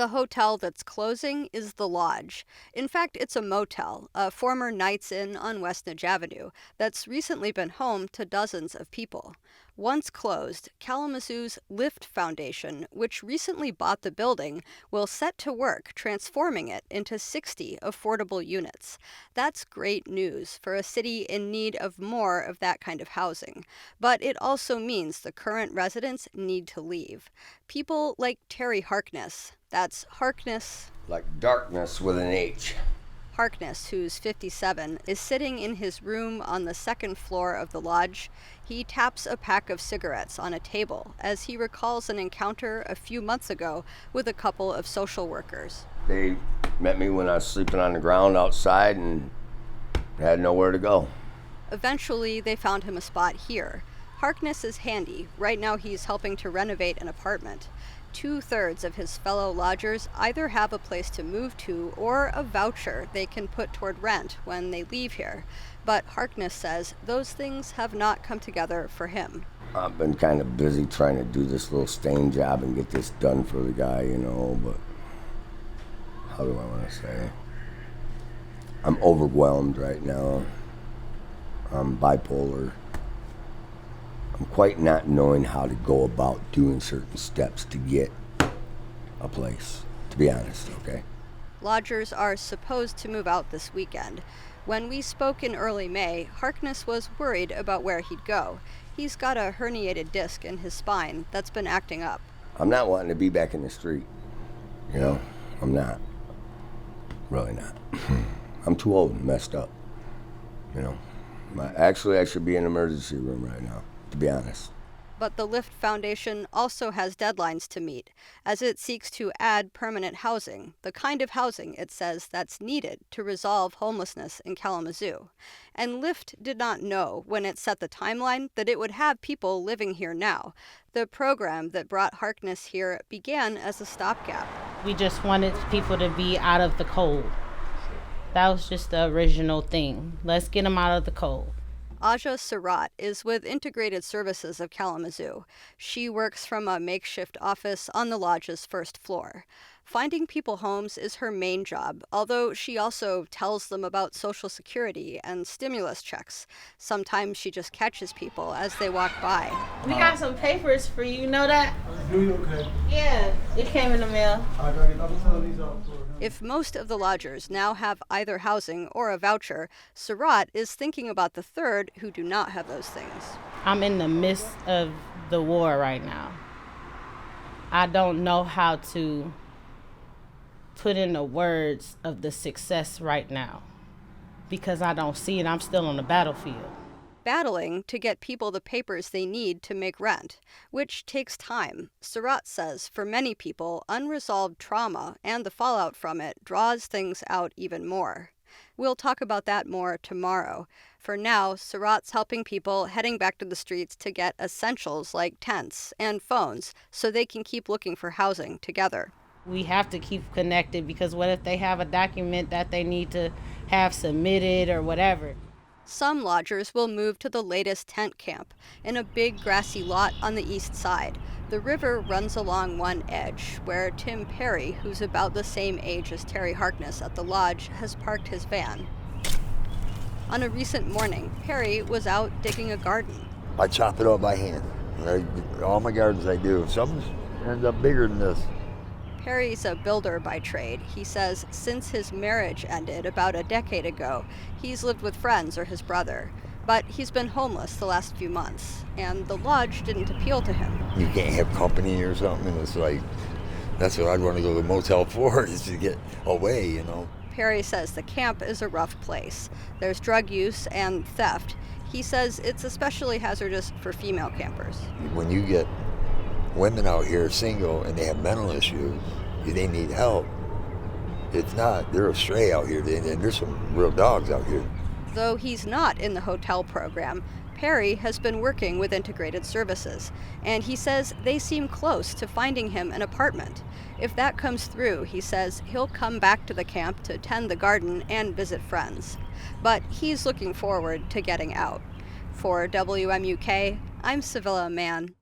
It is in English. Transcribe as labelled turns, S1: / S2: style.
S1: The hotel that's closing is the Lodge. In fact, it's a motel, a former Knights Inn on West Nudge Avenue, that's recently been home to dozens of people. Once closed, Kalamazoo's Lift Foundation, which recently bought the building, will set to work transforming it into 60 affordable units. That's great news for a city in need of more of that kind of housing. But it also means the current residents need to leave. People like Terry Harkness. That's Harkness.
S2: Like darkness with an H.
S1: Harkness, who's 57, is sitting in his room on the second floor of the Lodge. He taps a pack of cigarettes on a table as he recalls an encounter a few months ago with a couple of social workers.
S2: They met me when I was sleeping on the ground outside and had nowhere to go.
S1: Eventually, they found him a spot here. Harkness is handy. Right now, he's helping to renovate an apartment. 2/3 of his fellow lodgers either have a place to move to or a voucher they can put toward rent when they leave here. But Harkness says those things have not come together for him.
S2: I've been kind of busy trying to do this little stain job and get this done for the guy, but how do I want to say? I'm overwhelmed right now. I'm bipolar. I'm quite not knowing how to go about doing certain steps to get a place, to be honest, okay?
S1: Lodgers are supposed to move out this weekend. When we spoke in early May, Harkness was worried about where he'd go. He's got a herniated disc in his spine that's been acting up.
S2: I'm not wanting to be back in the street, I'm not. Really not. I'm too old and messed up, Actually, I should be in an emergency room right now, to be honest.
S1: But the Lift Foundation also has deadlines to meet as it seeks to add permanent housing, the kind of housing it says that's needed to resolve homelessness in Kalamazoo. And Lift did not know when it set the timeline that it would have people living here now. The program that brought Harkness here began as a stopgap.
S3: We just wanted people to be out of the cold. That was just the original thing. Let's get them out of the cold.
S1: Aja Surratt is with Integrated Services of Kalamazoo. She works from a makeshift office on the Lodge's first floor. Finding people homes is her main job, although she also tells them about Social Security and stimulus checks. Sometimes she just catches people as they walk by.
S3: We got some papers for you, know that?
S4: Okay.
S3: Yeah, it came in the mail.
S1: If most of the lodgers now have either housing or a voucher, Surratt is thinking about the third who do not have those things.
S3: I'm in the midst of the war right now. I don't know how to put in the words of the success right now because I don't see it. I'm still on the battlefield.
S1: Battling to get people the papers they need to make rent, which takes time. Surratt says for many people, unresolved trauma and the fallout from it draws things out even more. We'll talk about that more tomorrow. For now, Surratt's helping people heading back to the streets to get essentials like tents and phones so they can keep looking for housing together.
S3: We have to keep connected because what if they have a document that they need to have submitted or whatever?
S1: Some lodgers will move to the latest tent camp in a big grassy lot on the east side. The river runs along one edge, where Tim Perry, who's about the same age as Terry Harkness at the Lodge, has parked his van. On a recent morning, Perry was out digging a garden.
S4: I chop it up by hand. All my gardens I do. Some end up bigger than this.
S1: Perry's a builder by trade. He says since his marriage ended about a decade ago, he's lived with friends or his brother. But he's been homeless the last few months, and the Lodge didn't appeal to him.
S4: You can't have company or something. And it's like, that's what I'd want to go to the motel for, is to get away,
S1: Perry says the camp is a rough place. There's drug use and theft. He says it's especially hazardous for female campers.
S4: When you get women out here single and they have mental issues, they need help. It's not, they're astray out here, and there's some real dogs out here.
S1: Though he's not in the hotel program, Perry has been working with Integrated Services, and he says they seem close to finding him an apartment. If that comes through, he says he'll come back to the camp to tend the garden and visit friends. But he's looking forward to getting out. For WMUK, I'm Sevilla Mann.